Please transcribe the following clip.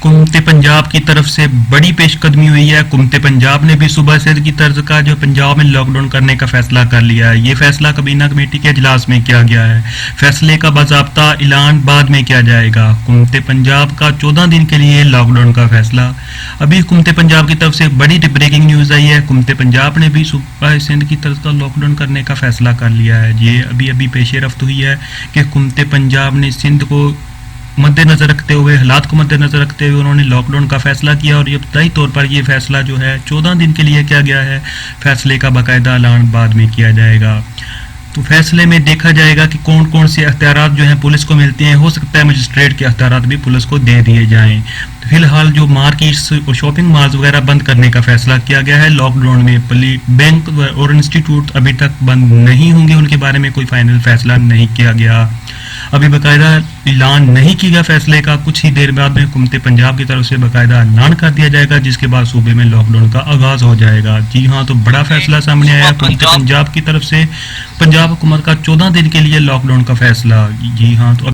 कुमते पंजाब की तरफ से बड़ी पेशकदमी हुई है। कुमते पंजाब ने भी सूबा सिंध की तर्ज का जो पंजाब में लॉकडाउन करने का फैसला कर लिया है। ये फैसला काबीना कमेटी के इजलास में किया गया है। फैसले का बाज़ाब्ता ऐलान बाद में किया जाएगा। कुमते पंजाब का 14 दिन के लिए लॉकडाउन का फैसला। अभी कुमते पंजाब की तरफ से बड़ी ब्रेकिंग न्यूज़ आई है। कुमते पंजाब ने भी सूबा सिंध की तर्ज का लॉकडाउन करने का फैसला कर लिया है। ये अभी अभी पेश रफ्त हुई है कि कुमते पंजाब ने सिंध को मद्देनजर रखते हुए, हालात को मद्देनजर रखते हुए उन्होंने लॉकडाउन का फैसला किया और इब्तदाई तौर पर ये फैसला जो है 14 दिन के लिए किया गया है। फैसले का बाकायदा ऐलान बाद में किया जाएगा। तो फैसले में देखा जाएगा कि कौन कौन से अख्तियारात जो हैं पुलिस को मिलते हैं। हो सकता है मजिस्ट्रेट के अख्तियारात भी पुलिस को दे दिए जाएं। तो फिलहाल जो मार्केट्स और शॉपिंग मॉल्स वगैरह बंद करने का फैसला किया गया है लॉकडाउन में। बैंक और इंस्टीट्यूट अभी तक बंद नहीं होंगे, उनके बारे में कोई फाइनल फैसला नहीं किया गया। अभी बाकायदा ऐलान नहीं किया गया फैसले का। कुछ ही देर बाद में कुमते पंजाब की तरफ से बाकायदा ऐलान कर दिया जाएगा, जिसके बाद सूबे में लॉकडाउन का आगाज हो जाएगा। जी हाँ, तो बड़ा फैसला सामने आया कुमते पंजाब की तरफ से। पंजाब हुकूमत का 14 दिन के लिए लॉकडाउन का फैसला। जी हाँ, तो